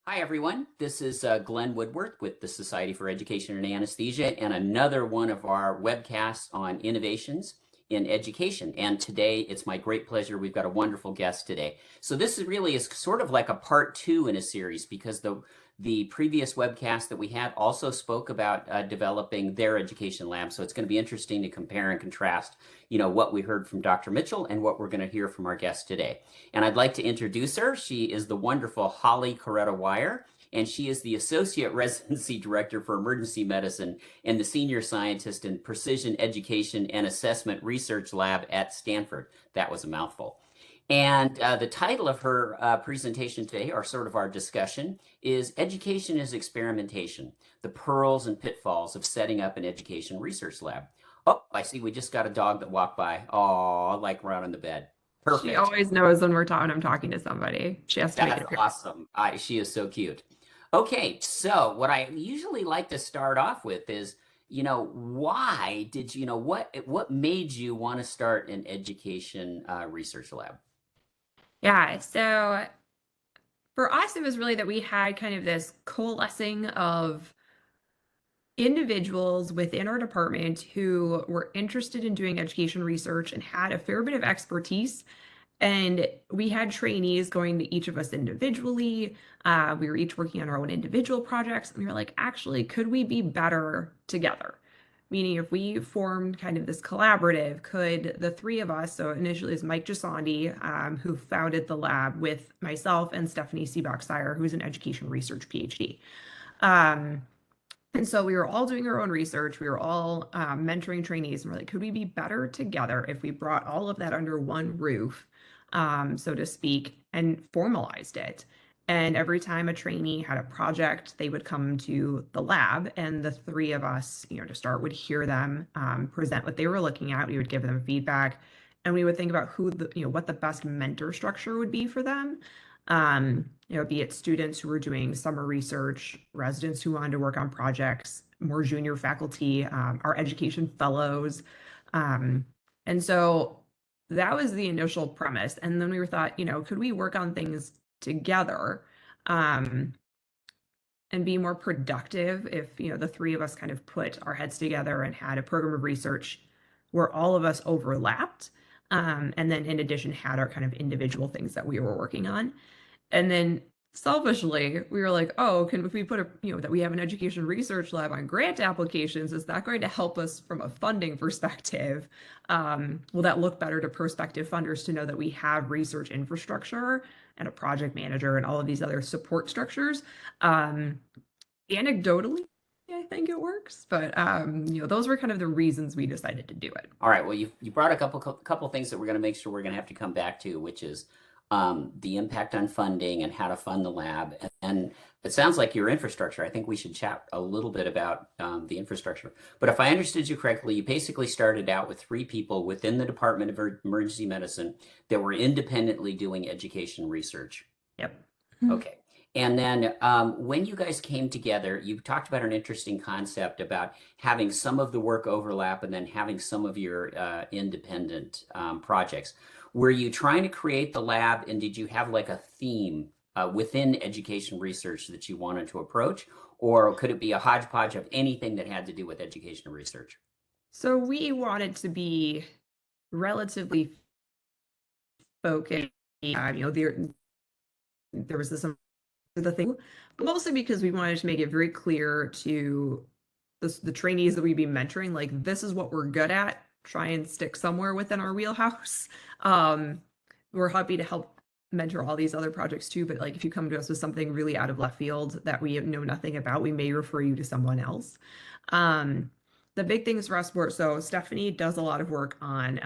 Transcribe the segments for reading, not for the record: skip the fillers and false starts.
Hi, everyone. This is Glenn Woodworth with the Society for Education and Anesthesia and another one of our webcasts on innovations in education. And today it's my great pleasure. We've got a wonderful guest today. So this is sort of like a part two in a series because the previous webcast that we had also spoke about developing their education lab. So it's going to be interesting to compare and contrast, what we heard from Dr. Mitchell and what we're going to hear from our guest today. And I'd like to introduce her. She is the wonderful Holly Caretta-Weyer, and she is the Associate Residency Director for Emergency Medicine and the Senior Scientist in Precision Education and Assessment Research Lab at Stanford. That was a mouthful. And the title of her presentation today, or sort of our discussion, is Education is Experimentation, the Pearls and Pitfalls of Setting Up an Education Research Lab. Oh, I see we just got a dog that walked by. Oh, like right on the bed. She Perfect. always knows when I'm talking to somebody. She has to make an That's appearance. awesome. She is so cute. Okay, so what I usually like to start off with is, why did what made you want to start an education research lab? Yeah, so for us, it was really that we had kind of this coalescing of individuals within our department who were interested in doing education research and had a fair bit of expertise. And we had trainees going to each of us individually. We were each working on our own individual projects. And we were like, actually, could we be better together? Meaning, if we formed kind of this collaborative, could the three of us, so initially is Mike Gisandi, who founded the lab with myself and Stephanie Seebach-Sire, who's an education research PhD. Um, and so we were all doing our own research. We were all mentoring trainees, and we're like, could we be better together if we brought all of that under one roof, so to speak, and formalized it? And every time a trainee had a project, they would come to the lab, and the three of us, to start, would hear them present what they were looking at. We would give them feedback, and we would think about what the best mentor structure would be for them. Be it students who were doing summer research, residents who wanted to work on projects, more junior faculty, our education fellows. And so that was the initial premise. And then we were thought, could we work on things together, and be more productive if, the three of us kind of put our heads together and had a program of research where all of us overlapped. And then in addition had our kind of individual things that we were working on. And then selfishly, we were like, oh, if we put that we have an education research lab on grant applications, is that going to help us from a funding perspective? Will that look better to prospective funders to know that we have research infrastructure and a project manager and all of these other support structures? Anecdotally, I think it works, but those were kind of the reasons we decided to do it. All right. Well, you brought a couple things that we're going to make sure we're going to have to come back to, which is the impact on funding and how to fund the lab. And it sounds like your infrastructure. I think we should chat a little bit about the infrastructure. But if I understood you correctly, you basically started out with three people within the Department of Emergency Medicine that were independently doing education research. Yep. Okay. And then when you guys came together, you talked about an interesting concept about having some of the work overlap and then having some of your independent projects. Were you trying to create the lab, and did you have like a theme within education research that you wanted to approach? Or could it be a hodgepodge of anything that had to do with education research? So we wanted to be relatively focused. There was this the thing, mostly because we wanted to make it very clear to the trainees that we'd be mentoring, like, this is what we're good at. Try and stick somewhere within our wheelhouse. We're happy to help mentor all these other projects too, but like if you come to us with something really out of left field that we know nothing about, we may refer you to someone else. The big things for us were, so Stephanie does a lot of work on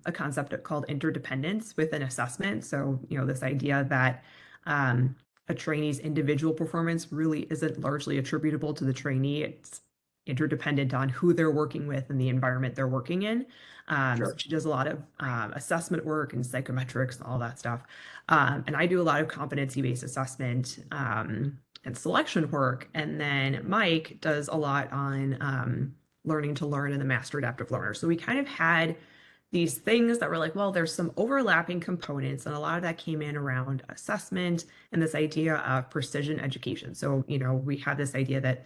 a concept called interdependence within assessment. So, this idea that a trainee's individual performance really isn't largely attributable to the trainee. It's interdependent on who they're working with and the environment they're working in. Sure. So she does a lot of assessment work and psychometrics and all that stuff. And I do a lot of competency-based assessment and selection work. And then Mike does a lot on learning to learn and the master adaptive learner. So we kind of had these things that were like, well, there's some overlapping components, and a lot of that came in around assessment and this idea of precision education. So, we have this idea that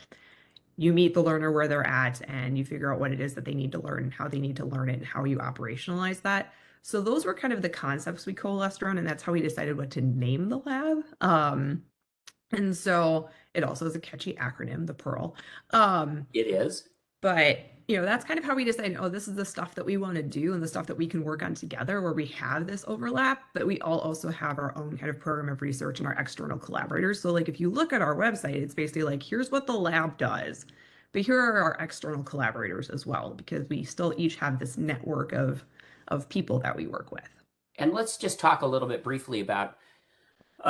you meet the learner where they're at and you figure out what it is that they need to learn, how they need to learn it, and how you operationalize that. So those were kind of the concepts we coalesced around, and that's how we decided what to name the lab. And so it also is a catchy acronym, the Pearl. It is. But that's kind of how we decided, oh, this is the stuff that we want to do and the stuff that we can work on together where we have this overlap, but we all also have our own kind of program of research and our external collaborators. So like if you look at our website, it's basically like, here's what the lab does, but here are our external collaborators as well, because we still each have this network of people that we work with. And let's just talk a little bit briefly about,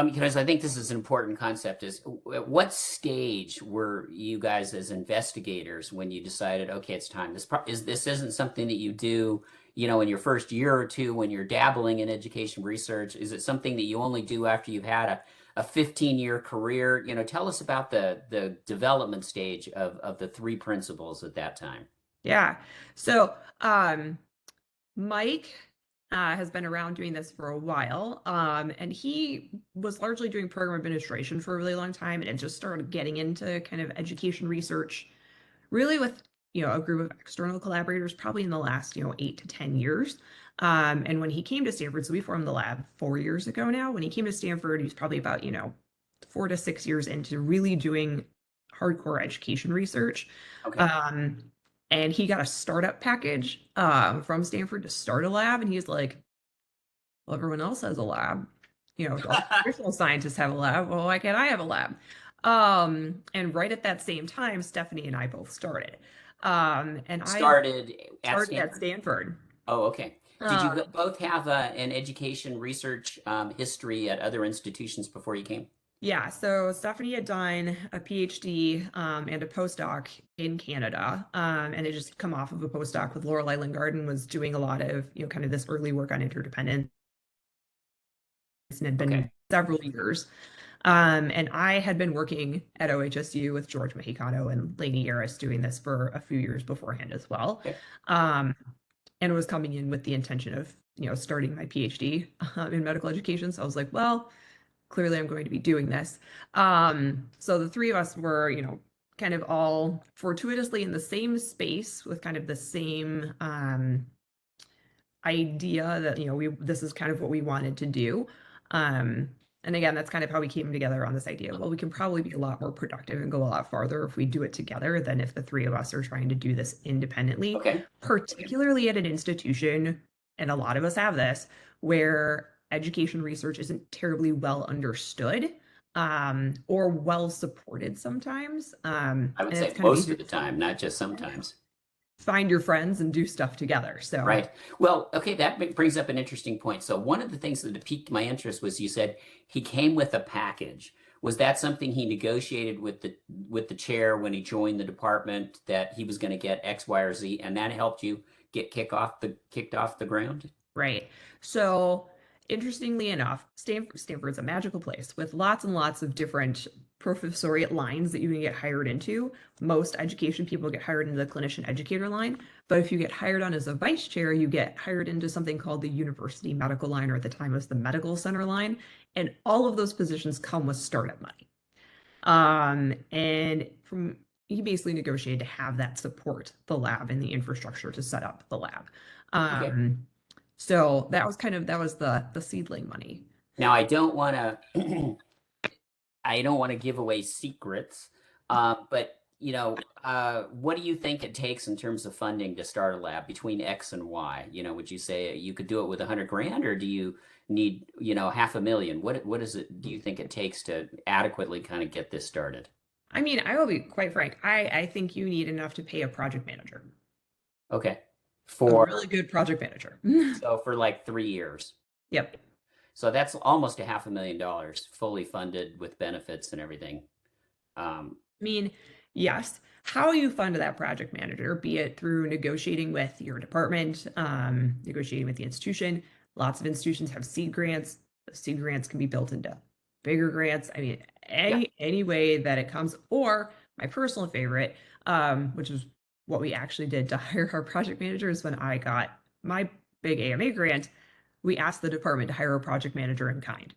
because I think this is an important concept, is at what stage were you guys as investigators when you decided, okay, it's time. This isn't something that you do, in your first year or two when you're dabbling in education research. Is it something that you only do after you've had a 15-year career? Tell us about the development stage of the three principles at that time. Yeah. So Mike has been around doing this for a while. And he was largely doing program administration for a really long time, and it just started getting into kind of education research, really with, a group of external collaborators, probably in the last, 8 to 10 years. And when he came to Stanford, so we formed the lab 4 years ago now. When he came to Stanford, he was probably about, 4 to 6 years into really doing hardcore education research. Okay. And he got a startup package from Stanford to start a lab. And he's like, well, everyone else has a lab. All traditional scientists have a lab. Well, why can't I have a lab? And right at that same time, Stephanie and I both started. And Started I started at Stanford. Oh, okay. Did you both have an education research history at other institutions before you came? Yeah, so Stephanie had done a PhD and a postdoc in Canada, and had just come off of a postdoc with Lorelei Lingard and was doing a lot of, kind of this early work on interdependence, and had been several years. And I had been working at OHSU with George Mexicano and Lainey Harris doing this for a few years beforehand as well. Okay. And was coming in with the intention of, starting my PhD in medical education. So I was like, well, clearly I'm going to be doing this. So the three of us were, kind of all fortuitously in the same space with kind of the same idea that, this is kind of what we wanted to do. And again, that's kind of how we came together on this idea. Well, we can probably be a lot more productive and go a lot farther if we do it together than if the three of us are trying to do this independently, particularly at an institution, and a lot of us have this, where education research isn't terribly well understood or well supported sometimes. I would say most of the time, not just sometimes. Find your friends and do stuff together. So right. Well, okay, that brings up an interesting point. So one of the things that piqued my interest was you said he came with a package. Was that something he negotiated with the chair when he joined the department, that he was going to get X, Y, or Z, and that helped you get kicked off the ground? Right. So interestingly enough, Stanford's a magical place with lots and lots of different professoriate lines that you can get hired into. Most education people get hired into the clinician educator line, but if you get hired on as a vice chair, you get hired into something called the university medical line, or at the time it was the medical center line, and all of those positions come with startup money. And he basically negotiated to have that support the lab and the infrastructure to set up the lab. So that was the seedling money. Now, I don't want to give away secrets, but what do you think it takes in terms of funding to start a lab between X and Y? Would you say you could do it with $100,000, or do you need $500,000? What is it? Do you think it takes to adequately kind of get this started? I mean, I will be quite frank. I think you need enough to pay a project manager. Okay. For a really good project manager. So for like 3 years. Yep. So that's almost $500,000 fully funded with benefits and everything. I mean, yes. How you fund that project manager, be it through negotiating with your department, negotiating with the institution. Lots of institutions have seed grants. Those seed grants can be built into bigger grants. I mean, any way that it comes. Or my personal favorite, which is what we actually did to hire our project manager, is when I got my big AMA grant, we asked the department to hire a project manager in kind.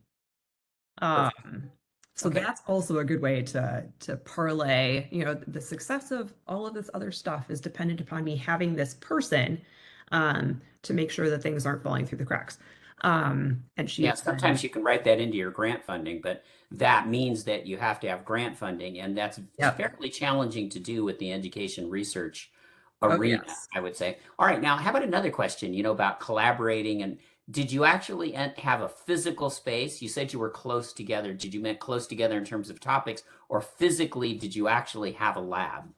Perfect. Um, so Okay. that's also a good way to parlay, the success of all of this other stuff is dependent upon me having this person to make sure that things aren't falling through the cracks. And she Yeah, had sometimes said, you can write that into your grant funding, but that means that you have to have grant funding, and that's yep, fairly challenging to do with the education research oh arena, yes. I would say. All right, now how about another question, about collaborating, and did you actually have a physical space? You said you were close together. Did you mean close together in terms of topics, or physically did you actually have a lab?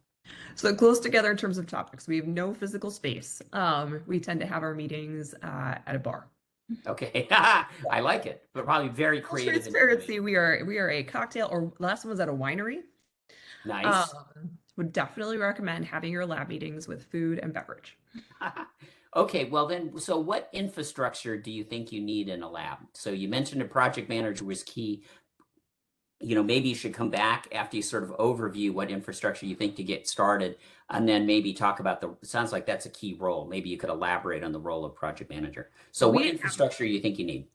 So close together in terms of topics. We have no physical space. We tend to have our meetings at a bar. Okay, I like it, but probably very Full creative and transparency, innovative. we are a cocktail, or last one was at a winery. Nice. Would definitely recommend having your lab meetings with food and beverage. Okay, well then, so what infrastructure do you think you need in a lab? So you mentioned a project manager was key. Maybe you should come back after you sort of overview what infrastructure you think to get started, and then maybe talk about it sounds like that's a key role. Maybe you could elaborate on the role of project manager. So Well, we what didn't have, infrastructure do you think you need?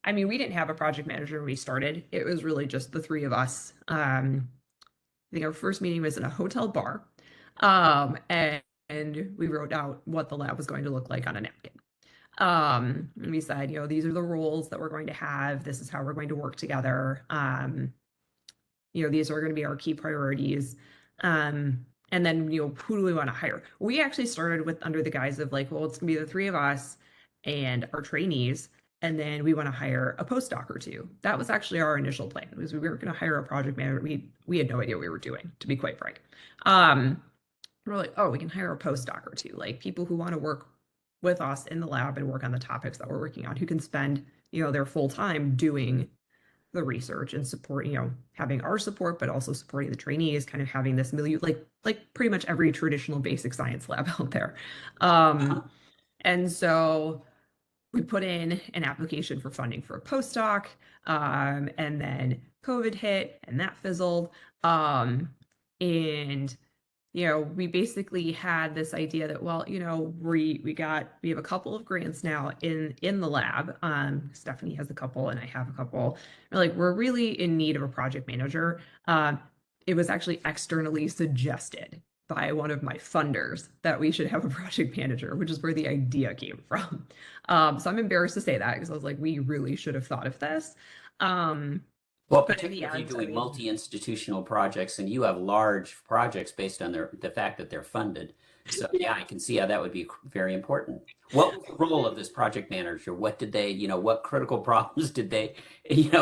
I mean, we didn't have a project manager when we started. It was really just the three of us. I think our first meeting was in a hotel bar. And we wrote out what the lab was going to look like on a napkin. And we said, these are the roles that we're going to have. This is how we're going to work together. These are going to be our key priorities. And then, who do we want to hire? We actually started with under the guise of like, well, it's going to be the three of us and our trainees. And then we want to hire a postdoc or two. That was actually our initial plan, was we weren't going to hire a project manager. We had no idea what we were doing, to be quite frank. We're like, oh, we can hire a postdoc or two, like people who want to work with us in the lab and work on the topics that we're working on, who can spend, their full time doing the research and support, having our support, but also supporting the trainees, kind of having this milieu, like pretty much every traditional basic science lab out there. Uh-huh. And so we put in an application for funding for a postdoc, and then COVID hit and that fizzled. And we basically had this idea that, well, we have a couple of grants now in the lab. Stephanie has a couple and I have a couple. We're really in need of a project manager. It was actually externally suggested by one of my funders that we should have a project manager, which is where the idea came from. So I'm embarrassed to say that because I was like, we really should have thought of this. Um, Well, but in the particularly if end, you're I doing mean, multi-institutional projects and you have large projects based on the fact that they're funded. So yeah, I can see how that would be very important. What was the role of this project manager? What did they, what critical problems did they,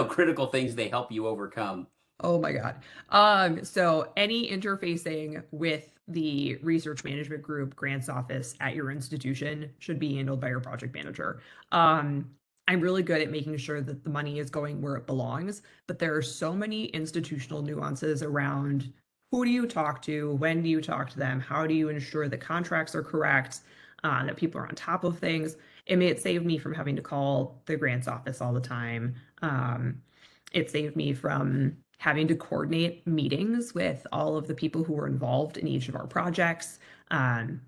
critical things they help you overcome? oh my God. So any interfacing with the research management group grants office at your institution should be handled by your project manager. Um, I'm really good at making sure that the money is going where it belongs, but there are so many institutional nuances around who do you talk to, when do you talk to them, how do you ensure the contracts are correct, that people are on top of things. It saved me from having to call the grants office all the time. It saved me from having to coordinate meetings with all of the people who were involved in each of our projects.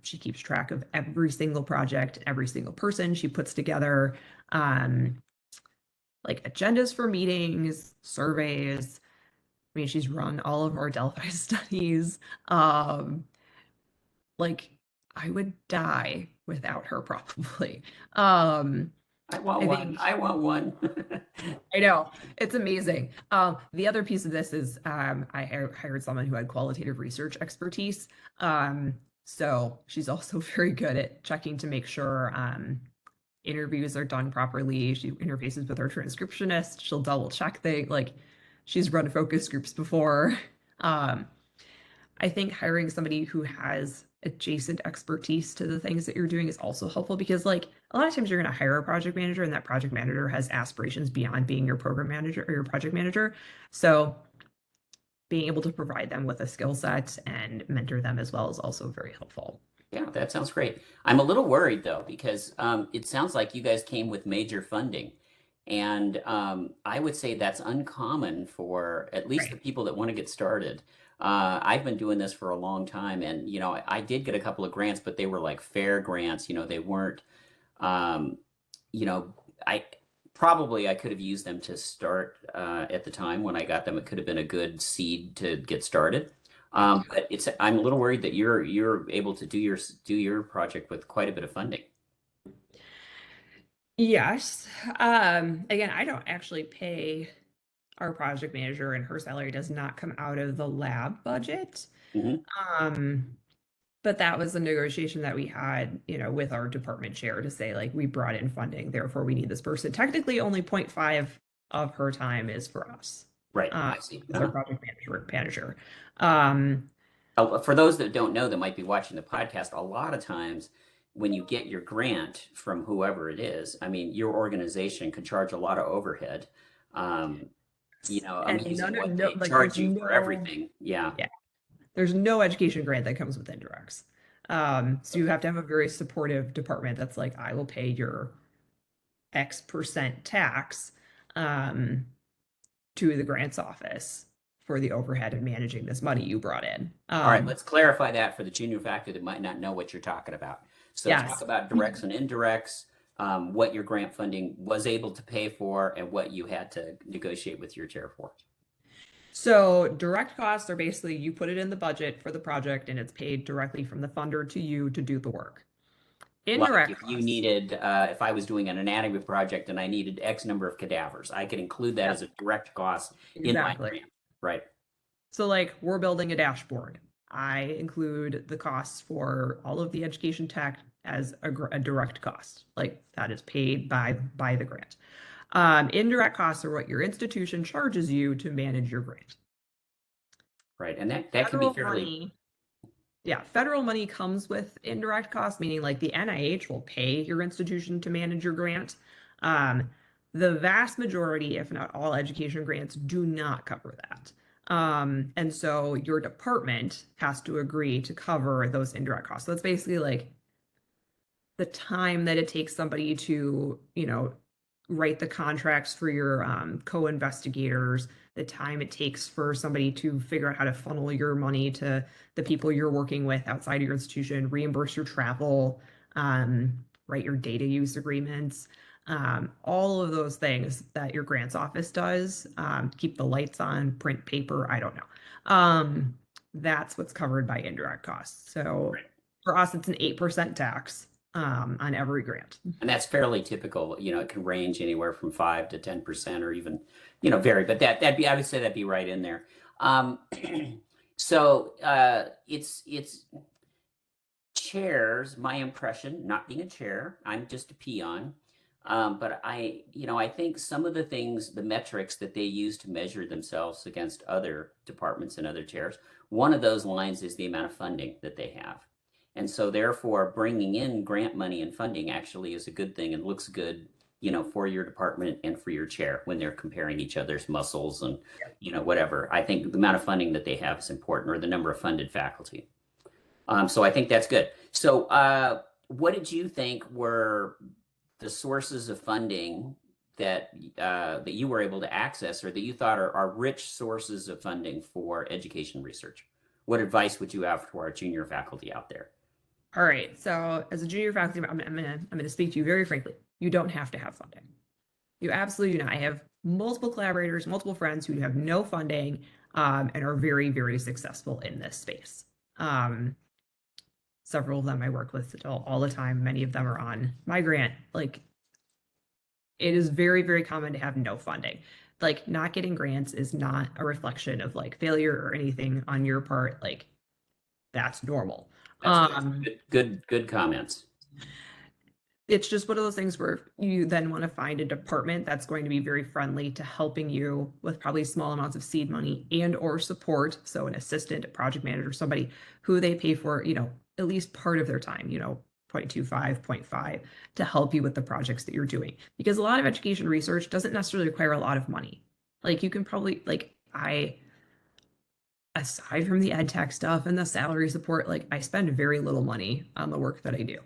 She keeps track of every single project, every single person. She puts together um, like agendas for meetings, surveys. I mean, she's run all of our Delphi studies. Um, like, I would die without her probably. Um, I want I one. think I want one. I know it's amazing. The other piece of this is I hired someone who had qualitative research expertise. So she's also very good at checking to make sure interviews are done properly. She interfaces with our transcriptionist. She'll double check things. Like she's run focus groups before. Um, I think hiring somebody who has adjacent expertise to the things that you're doing is also helpful because like a lot of times you're going to hire a project manager and that project manager has aspirations beyond being your program manager or your project manager. So being able to provide them with a skill set and mentor them as well is also very helpful. Yeah, that sounds great. I'm a little worried though, because it sounds like you guys came with major funding. And I would say that's uncommon for at least the Right. people that want to get started. I've been doing this for a long time, and I did get a couple of grants, but they were like fair grants. They weren't. Um, you know, I probably I could have used them to start at the time when I got them. It could have been a good seed to get started. But I'm a little worried that you're able to do your project with quite a bit of funding. Yes. Again, I don't actually pay our project manager, and her salary does not come out of the lab budget. Hmm. Um, but that was a negotiation that we had, with our department chair to say, like, we brought in funding, therefore we need this person. Technically, only 0.5 of her time is for us, Right, I see. as our project manager. Um, For those that don't know that might be watching the podcast, a lot of times when you get your grant from whoever it is, I mean, your organization could charge a lot of overhead. Um, and amazing none of what no, they like, charge you for everything. Yeah. yeah, there's no education grant that comes with indirects. So you Okay. have to have a very supportive department that's like, I will pay your X% tax um, to the grants office for the overhead of managing this money you brought in. All right, let's clarify that for the junior faculty that might not know what you're talking about. So talk Yes. about directs and indirects, what your grant funding was able to pay for, and what you had to negotiate with your chair for. So direct costs are basically you put it in the budget for the project and it's paid directly from the funder to you to do the work. Like Indirect if you costs. needed, if I was doing an anatomy project and I needed X number of cadavers, I could include that as Yep, a direct cost in my exactly. grant. Right. So, like, we're building a dashboard. I include the costs for all of the education tech as a direct cost. Like, that is paid by the grant. Indirect costs are what your institution charges you to manage your grant. Right. And that can be Federal fairly, money, yeah, federal money comes with indirect costs, meaning like the NIH will pay your institution to manage your grant. Um, the vast majority, if not all education grants, do not cover that. And so your department has to agree to cover those indirect costs. So that's basically like the time that it takes somebody to, write the contracts for your co-investigators, the time it takes for somebody to figure out how to funnel your money to the people you're working with outside of your institution, reimburse your travel, write your data use agreements, all of those things that your grants office does, keep the lights on, print paper, I don't know. That's what's covered by indirect costs. So for us, it's an 8% tax on every grant. and that's fairly typical. It can range anywhere from 5 to 10% or even, vary, but I would say that'd be right in there. Um, so it's chairs, my impression, not being a chair, I'm just a peon. But I think some of the things, the metrics that they use to measure themselves against other departments and other chairs, one of those lines is the amount of funding that they have. And so therefore bringing in grant money and funding actually is a good thing and looks good, for your department and for your chair when they're comparing each other's muscles and, whatever. I think the amount of funding that they have is important, or the number of funded faculty. So I think that's good. So what did you think were the sources of funding that you were able to access, or that you thought are rich sources of funding for education research? What advice would you have for our junior faculty out there? All right. So as a junior faculty, I'm gonna speak to you very frankly. You don't have to have funding. You absolutely do not. I have multiple collaborators, multiple friends who have no funding, and are very, very successful in this space. Um, Several of them I work with all the time. Many of them are on my grant. Like, it is very, very common to have no funding. Like, not getting grants is not a reflection of like failure or anything on your part. Like, that's normal. That's good comments. It's just one of those things where you then want to find a department that's going to be very friendly to helping you with probably small amounts of seed money and or support. So an assistant, a project manager, somebody who they pay for, at least part of their time, 0.25, 0.5 to help you with the projects that you're doing. Because a lot of education research doesn't necessarily require a lot of money. Like, you can probably, like, aside from the ed tech stuff and the salary support, like, I spend very little money on the work that I do.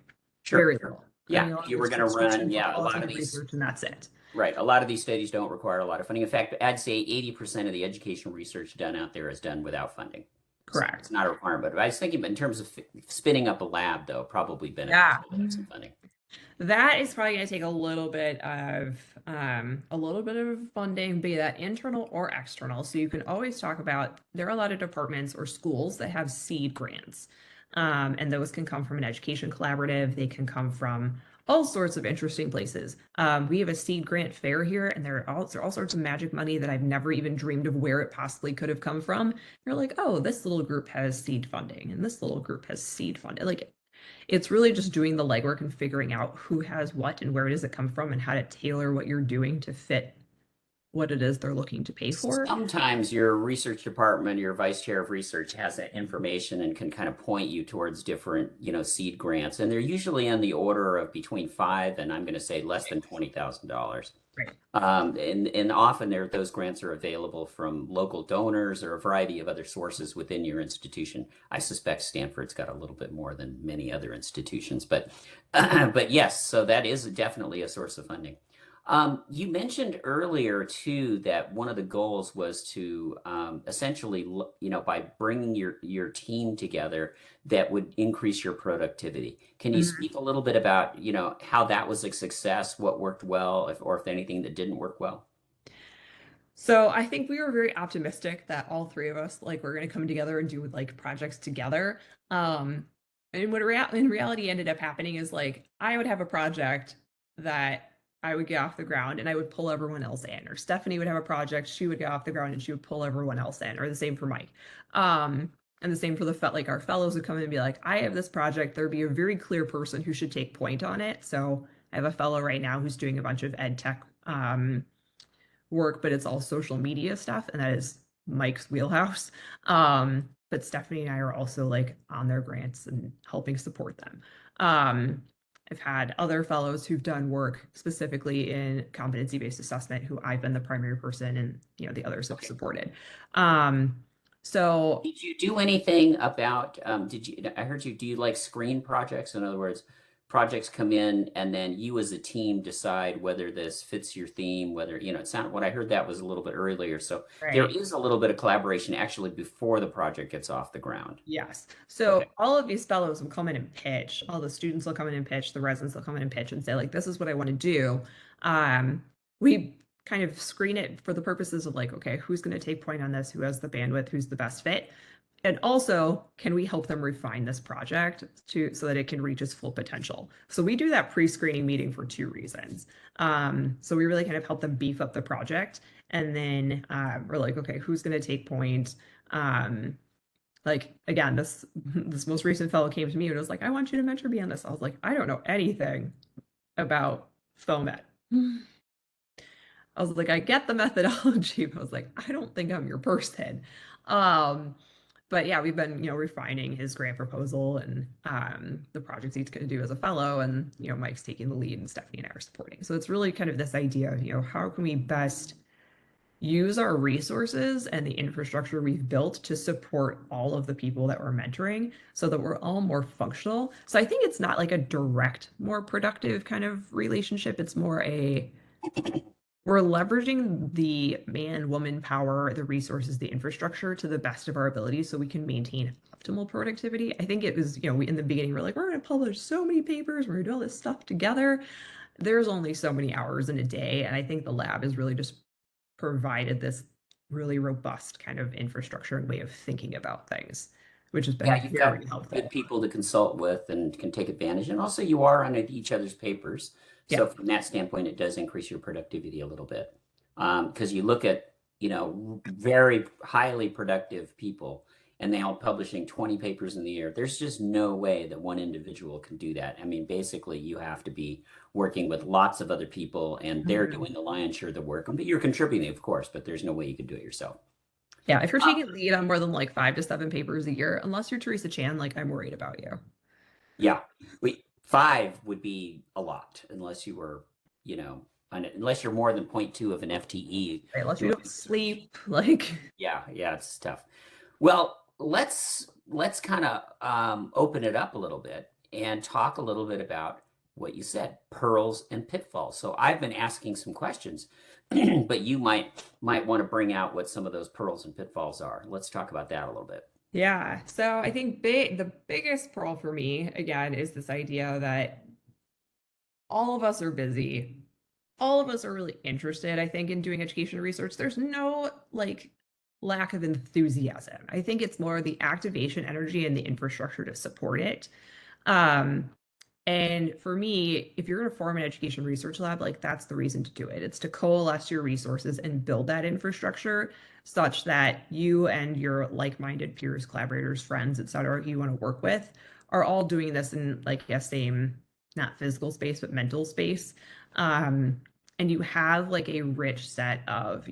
Sure. Very little. I Yeah, mean, a if lot you of were it's going to run, subscription for yeah, a lot of qualitative these, research, and that's it. right, a lot of these studies don't require a lot of funding. In fact, I'd say 80% of the educational research done out there is done without funding. So Correct. it's not a requirement. But I was thinking in terms of spinning up a lab, though, probably Yeah. beneficial to have some funding. That is probably going to take a little bit of funding, be that internal or external. So you can always talk about there are a lot of departments or schools that have seed grants, and those can come from an education collaborative. They can come from all sorts of interesting places. We have a seed grant fair here, and there are all sorts of magic money that I've never even dreamed of where it possibly could have come from. You're like, oh, this little group has seed funding, and this little group has seed funding. Like it's really just doing the legwork and figuring out who has what and where does it come from and how to tailor what you're doing to fit what it is they're looking to pay for. Sometimes your research department, your vice chair of research has that information and can kind of point you towards different, seed grants. And they're usually in the order of between five and I'm going to say less than $20,000. Right. And often those grants are available from local donors or a variety of other sources within your institution. I suspect Stanford's got a little bit more than many other institutions, but but yes, so that is definitely a source of funding. You mentioned earlier too that one of the goals was to essentially, by bringing your team together, that would increase your productivity. Can you Mhm. speak a little bit about, how that was a success, what worked well, or if anything that didn't work well? So I think we were very optimistic that all three of us like were going to come together and do like projects together. Um, and what in reality ended up happening is like I would have a project that I would get off the ground and I would pull everyone else in, or Stephanie would have a project, she would get off the ground and she would pull everyone else in, or the same for Mike. And the same for like our fellows would come in and be like, I have this project. There'd be a very clear person who should take point on it. So I have a fellow right now who's doing a bunch of ed tech work, but it's all social media stuff, and that is Mike's wheelhouse. But Stephanie and I are also like on their grants and helping support them. Um, I've had other fellows who've done work specifically in competency-based assessment who I've been the primary person and the others have Okay. supported. Um, so Did you do anything about, I heard do you like screen projects? In other words, projects come in and then you as a team decide whether this fits your theme, whether, it sounded, what I heard that was a little bit earlier. So there right. is a little bit of collaboration actually before the project gets off the ground. Yes. Okay. So all of these fellows will come in and pitch. All the students will come in and pitch. The residents will come in and pitch and say, like, this is what I want to do. We kind of screen it for the purposes of like, okay, who's going to take point on this? Who has the bandwidth? Who's the best fit? And also, can we help them refine this project so that it can reach its full potential? So we do that pre-screening meeting for two reasons. So we really kind of help them beef up the project, and then we're like, okay, who's going to take point? Like again, this most recent fellow came to me and was like, I want you to mentor me on this. I was like, I don't know anything about FOMET. I was like, I get the methodology, but I was like, I don't think I'm your person. Um, but yeah, we've been, refining his grant proposal and the projects he's going to do as a fellow, and Mike's taking the lead and Stephanie and I are supporting. So it's really kind of this idea of, how can we best use our resources and the infrastructure we've built to support all of the people that we're mentoring so that we're all more functional. So I think it's not like a direct, more productive kind of relationship. It's more we're leveraging the man, woman power, the resources, the infrastructure to the best of our ability so we can maintain optimal productivity. I think it was, we in the beginning, we're like, we're going to publish so many papers, we're going to do all this stuff together. There's only so many hours in a day. And I think the lab is really just provided this really robust kind of infrastructure and way of thinking about things, which has been Yeah, you've got very good helpful. people to consult with and can take advantage. And also you are on each other's papers. Yeah. So from that standpoint, it does increase your productivity a little bit. Because you look at, very highly productive people and they all publishing 20 papers in the year. There's just no way that one individual can do that. I mean, basically you have to be working with lots of other people and they're Mhm. doing the lion's share of the work. But you're contributing, of course, but there's no way you could do it yourself. Yeah. If you're taking lead on more than like 5 to 7 papers a year, unless you're Teresa Chan, like I'm worried about you. Yeah, five would be a lot unless you were, unless you're more than zero point 0.2 of an FTE Right? Unless you doing don't research. sleep, like Yeah, yeah, it's tough. Well, let's kind of open it up a little bit and talk a little bit about what you said, pearls and pitfalls. So I've been asking some questions, but you might want to bring out what some of those pearls and pitfalls are. Let's talk about that a little bit. yeah. So I think the biggest pearl for me, again, is this idea that all of us are busy. All of us are really interested, I think, in doing education research. There's no like lack of enthusiasm. I think it's more the activation energy and the infrastructure to support it. Um, and for me, if you're going to form an education research lab, like that's the reason to do it. It's to coalesce your resources and build that infrastructure such that you and your like-minded peers, collaborators, friends, et cetera, you want to work with are all doing this in like a same, not physical space, but mental space. Um, and you have like a rich set of,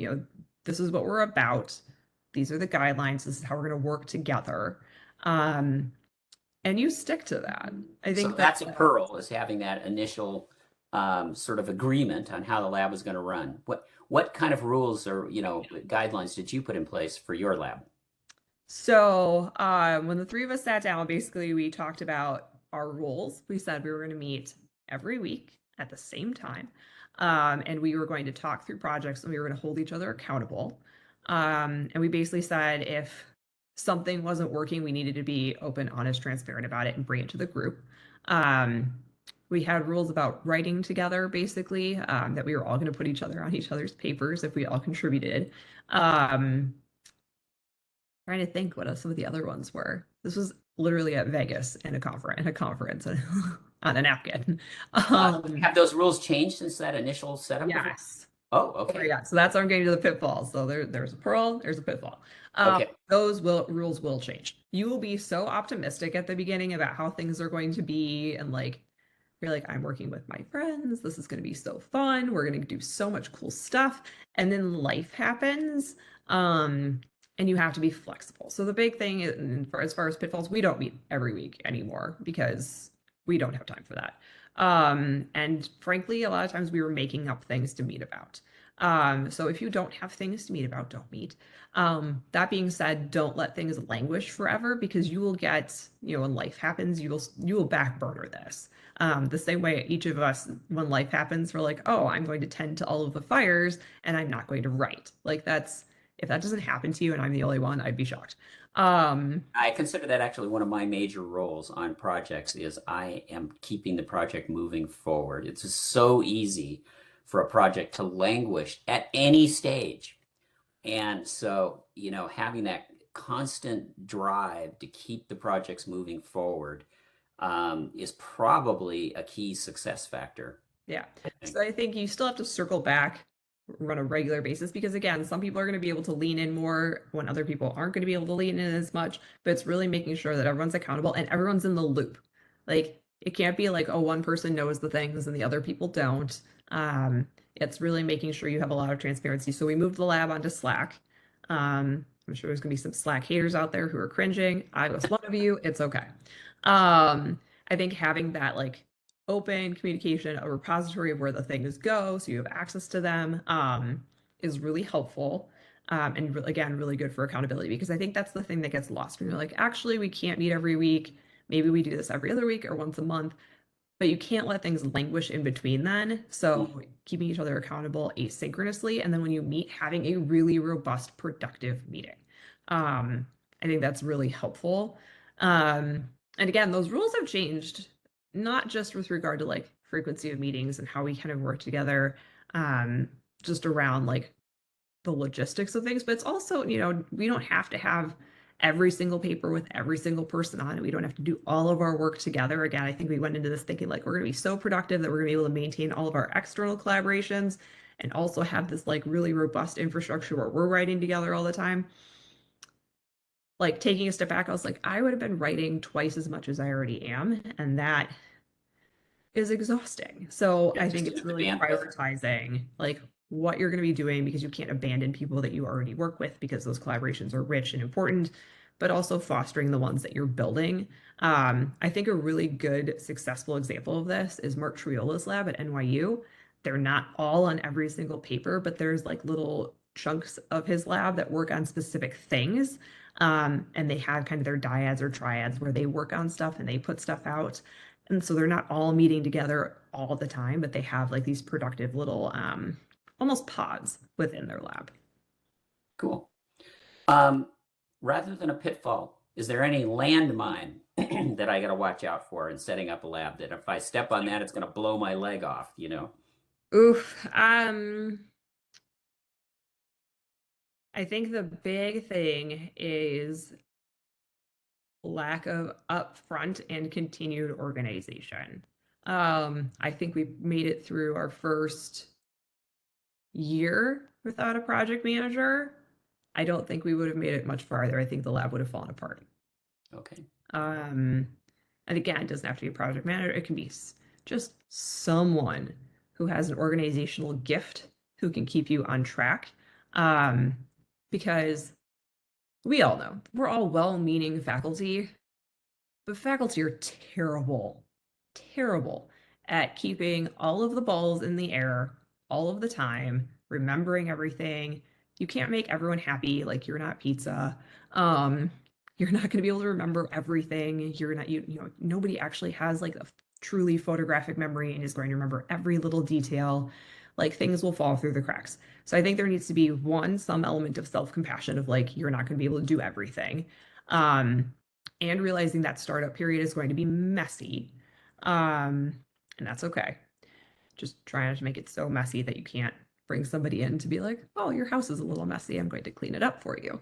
this is what we're about. These are the guidelines. This is how we're going to work together. And you stick to that. I So think that that's a pearl, is having that initial sort of agreement on how the lab is going to run. What kind of rules or guidelines did you put in place for your lab? so when the three of us sat down, basically we talked about our rules. We said we were going to meet every week at the same time. And we were going to talk through projects and we were going to hold each other accountable. And we basically said if something wasn't working, we needed to be open, honest, transparent about it and bring it to the group. Um, we had rules about writing together, basically, that we were all going to put each other on each other's papers if we all contributed. Um, Trying to think what some of the other ones were. This was literally at Vegas in a conference on a napkin. Have those rules changed since that initial setup of it? Yes. Oh, Oh okay. yeah. So that's how I'm getting to the pitfalls. So there's a pearl, there's a pitfall. Okay. Those rules will change. You will be so optimistic at the beginning about how things are going to be, and like you're like, I'm working with my friends. This is going to be so fun. We're going to do so much cool stuff. And then life happens. And you have to be flexible. So the big thing is, as far as pitfalls, we don't meet every week anymore because we don't have time for that. And frankly, a lot of times we were making up things to meet about. So if you don't have things to meet about, don't meet. That being said, don't let things languish forever because you will get, when life happens, you will back burner this. The same way each of us, when life happens, we're like, oh, I'm going to tend to all of the fires and I'm not going to write. Like if that doesn't happen to you and I'm the only one, I'd be shocked. I consider that actually one of my major roles on projects is I am keeping the project moving forward. It's just so easy for a project to languish at any stage. And so, having that constant drive to keep the projects moving forward is probably a key success factor, Yeah. I think. So I think you still have to circle back on a regular basis because again, some people are going to be able to lean in more when other people aren't going to be able to lean in as much, but it's really making sure that everyone's accountable and everyone's in the loop. Like it can't be like, oh, one person knows the things and the other people don't. It's really making sure you have a lot of transparency. So we moved the lab onto Slack. I'm sure there's going to be some Slack haters out there who are cringing. I was one of you. It's okay. I think having that like open communication, a repository of where the things go, so you have access to them, is really helpful. And again, really good for accountability because I think that's the thing that gets lost when you're like, actually, we can't meet every week. Maybe we do this every other week or once a month, but you can't let things languish in between then. So keeping each other accountable asynchronously, and then when you meet, having a really robust, productive meeting. I think that's really helpful. And again, those rules have changed, not just with regard to like frequency of meetings and how we kind of work together, um, just around like the logistics of things, but it's also, we don't have to have every single paper with every single person on it. We don't have to do all of our work together. Again, I think we went into this thinking like we're going to be so productive that we're going to be able to maintain all of our external collaborations and also have this like really robust infrastructure where we're writing together all the time. Like taking a step back, I was like, I would have been writing twice as much as I already am, and that is exhausting. So Yeah, I think just it's the really bandwidth. prioritizing like what you're going to be doing because you can't abandon people that you already work with because those collaborations are rich and important, but also fostering the ones that you're building. I think a really good successful example of this is Mark Triola's lab at NYU. They're not all on every single paper, but there's like little chunks of his lab that work on specific things. And they have kind of their dyads or triads where they work on stuff and they put stuff out. And so they're not all meeting together all the time, but they have like these productive little almost pods within their lab. Cool. Um, Rather than a pitfall, is there any landmine that I got to watch out for in setting up a lab? That if I step on that, it's going to blow my leg off, you know? Oof. I think the big thing is lack of upfront and continued organization. I think we made it through our first year without a project manager. I don't think we would have made it much farther. I think the lab would have fallen apart. Okay. And again, it doesn't have to be a project manager. It can be just someone who has an organizational gift who can keep you on track. Because we all know we're all well-meaning faculty, but faculty are terrible, terrible at keeping all of the balls in the air all of the time, remembering everything. You can't make everyone happy. Like you're not pizza. Um, you're not going to be able to remember everything. You're not, you know, nobody actually has like a truly photographic memory and is going to remember every little detail. Like things will fall through the cracks. So I think there needs to be some element of self-compassion of like, you're not going to be able to do everything. And realizing that startup period is going to be messy. And that's okay. Just try not to make it so messy that you can't bring somebody in to be like, oh, your house is a little messy. I'm going to clean it up for you.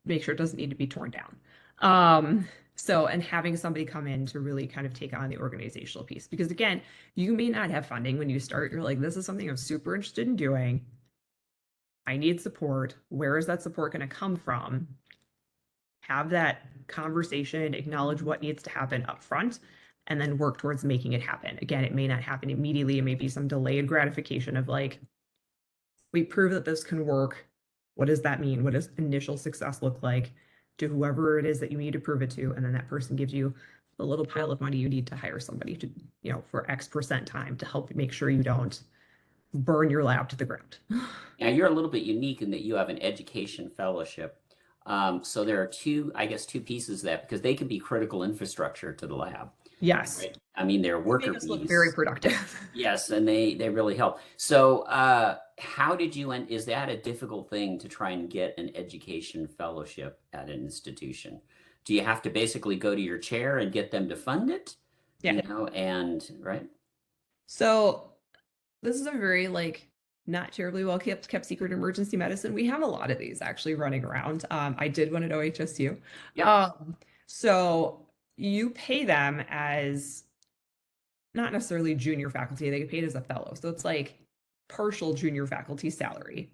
Make sure it doesn't need to be torn down. And having somebody come in to really kind of take on the organizational piece, because again, you may not have funding when you start. You're like, this is something I'm super interested in doing. I need support. Where is that support going to come from? Have that conversation, acknowledge what needs to happen up front, and then work towards making it happen. Again, it may not happen immediately. It may be some delayed gratification of like, we prove that this can work. What does that mean? What does initial success look like to whoever it is that you need to prove it to? And then that person gives you the little pile of money you need to hire somebody to, you know, for X% time to help make sure you don't burn your lab to the ground. Now, you're a little bit unique in that you have an education fellowship. So there are two pieces of that because they can be critical infrastructure to the lab. Yes. Right? I mean, they're They worker make us look bees. very productive. Yes, and they really help. So, how did you end? Is that a difficult thing to try and get an education fellowship at an institution? Do you have to basically go to your chair and get them to fund it? Yeah. You know, and right? So this is a very like not terribly well kept secret in emergency medicine. We have a lot of these actually running around. I did one at OHSU. Yeah. So you pay them as not necessarily junior faculty, they get paid as a fellow. So it's like partial junior faculty salary.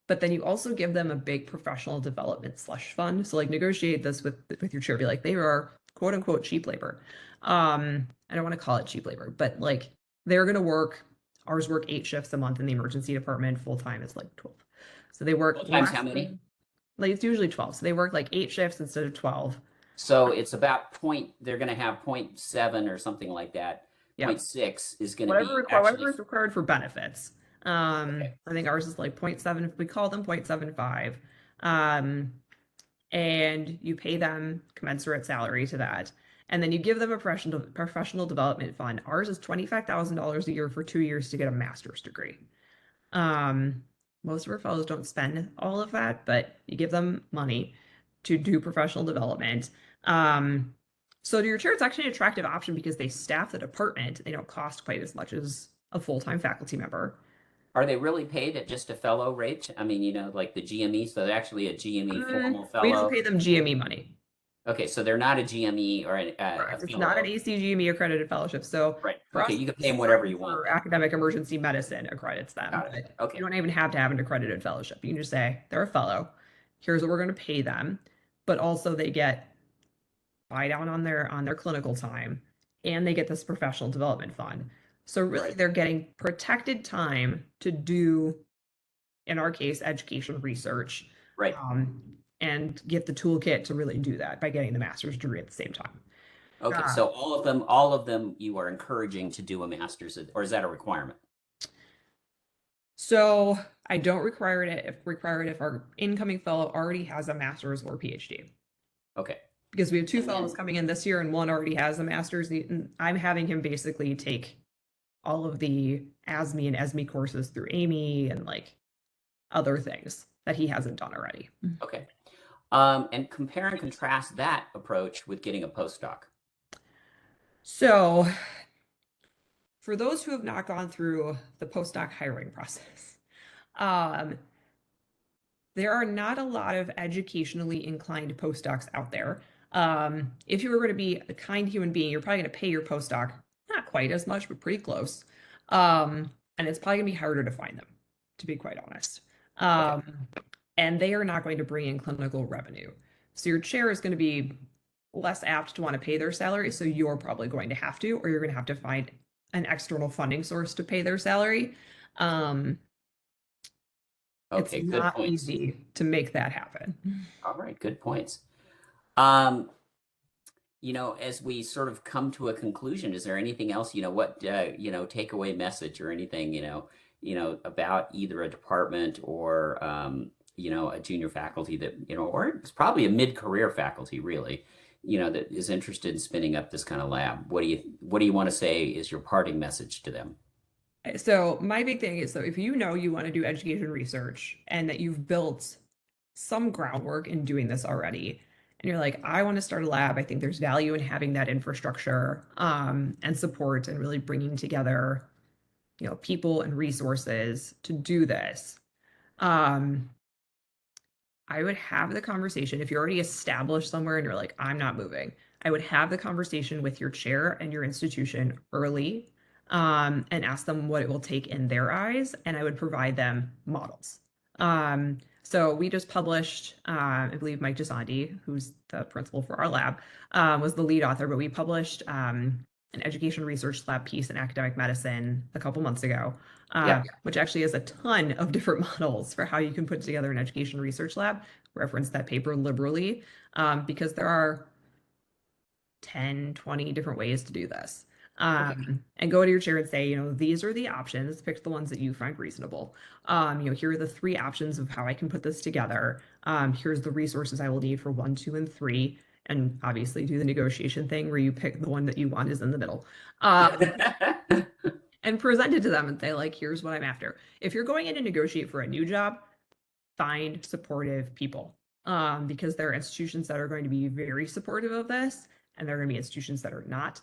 But then you also give them a big professional development slush fund. So like negotiate this with your chair, be like, they are quote unquote cheap labor. I don't want to call it cheap labor, but like they're gonna work, ours work 8 shifts a month in the emergency department, full time is like 12. So they work Full times how many? like it's usually 12. So they work like 8 shifts instead of 12. So it's about they're going to have 0.7 or something like that. Yeah. 0.6 is going to be Whatever is required for benefits. Okay. I think ours is like 0.7, we call them 0.75. And you pay them commensurate salary to that. And then you give them a professional development fund. Ours is $25,000 a year for 2 years to get a master's degree. Most of our fellows don't spend all of that, but you give them money to do professional development. So to your chair, it's actually an attractive option because they staff the department. They don't cost quite as much as a full-time faculty member. Are they really paid at just a fellow rate? I mean, you know, like the GME, so they're actually a GME formal We don't fellow. pay them GME money. Okay, so they're not a GME or a It's not an fellow. ACGME accredited fellowship. So Right. for Okay, us, you can pay them whatever Department you want for then. Academic Emergency Medicine accredits them. Got it. But Okay. you don't even have to have an accredited fellowship. You can just say they're a fellow. Here's what we're going to pay them. But also they get buy down on their clinical time and they get this professional development fund. So really Right. they're getting protected time to do, in our case, education research. Right. And get the toolkit to really do that by getting the master's degree at the same time. Okay, so all of them you are encouraging to do a master's, or is that a requirement? So I don't require it if our incoming fellow already has a master's or PhD. Okay. Because we have 2 And fellows then, coming in this year and one already has a master's. I'm having him basically take all of the ASME and ESME courses through Amy and like other things that he hasn't done already. okay. And compare and contrast that approach with getting a postdoc. So, for those who have not gone through the postdoc hiring process, um, there are not a lot of educationally inclined postdocs out there. If you were going to be a kind human being, you're probably going to pay your postdoc not quite as much, but pretty close. And it's probably going to be harder to find them, to be quite honest. Okay. And they are not going to bring in clinical revenue. So your chair is going to be less apt to want to pay their salary. So you're probably going to have to, or you're going to have to find an external funding source to pay their salary. Um, it's Okay, good not points. easy to make that happen. All right, good points. Um, as we sort of come to a conclusion, is there anything else, what, takeaway message or anything, about either a department or, a junior faculty that, or it's probably a mid-career faculty really, that is interested in spinning up this kind of lab. What do you want to say is your parting message to them? So my big thing is, so if you know you want to do education research and that you've built some groundwork in doing this already, and you're like, I want to start a lab, I think there's value in having that infrastructure and support and really bringing together, people and resources to do this. Um, I would have the conversation if you're already established somewhere and you're like, I'm not moving. I would have the conversation with your chair and your institution early and ask them what it will take in their eyes, and I would provide them models. So we just published, I believe Mike Gisandi, who's the principal for our lab, was the lead author, but we published an education research lab piece in Academic Medicine a couple months ago, Yeah. which actually has a ton of different models for how you can put together an education research lab. Reference that paper liberally because there are 10, 20 different ways to do this. Okay. And go to your chair and say, these are the options. Pick the ones that you find reasonable. Here are the 3 options of how I can put this together. Here's the resources I will need for 1, 2, and 3. And obviously do the negotiation thing where you pick the one that you want is in the middle. And present it to them and say, like, here's what I'm after. If you're going in to negotiate for a new job, find supportive people because there are institutions that are going to be very supportive of this, and there are going to be institutions that are not.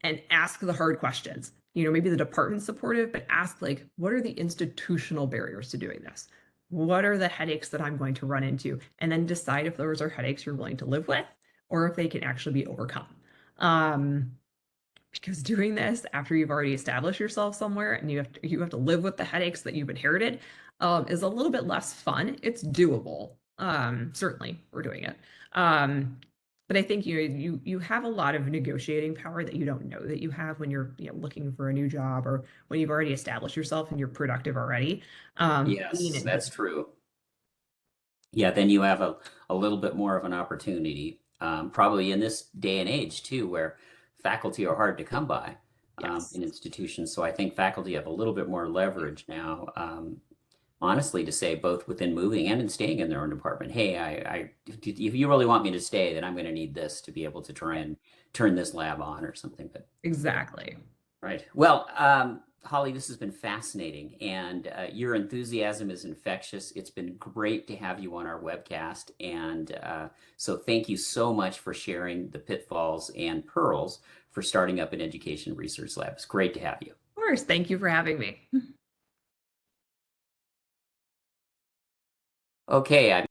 And ask the hard questions. Maybe the department's supportive, but ask, like, what are the institutional barriers to doing this? What are the headaches that I'm going to run into? And then decide if those are headaches you're willing to live with or if they can actually be overcome. Because doing this after you've already established yourself somewhere and you have to live with the headaches that you've inherited is a little bit less fun. It's doable. Certainly, we're doing it. But I think you have a lot of negotiating power that you don't know that you have when you're looking for a new job or when you've already established yourself and you're productive already. Yes, that's true. Yeah, then you have a little bit more of an opportunity, probably in this day and age too, where faculty are hard to come by Yes. in institutions. So I think faculty have a little bit more leverage now, honestly, to say both within moving and in staying in their own department. Hey, if you really want me to stay, then I'm going to need this to be able to try and turn this lab on or something. But Exactly. right. Well, Holly, this has been fascinating, and your enthusiasm is infectious. It's been great to have you on our webcast, and so thank you so much for sharing the pitfalls and pearls for starting up an education research lab. It's great to have you. Of course. Thank you for having me. Okay,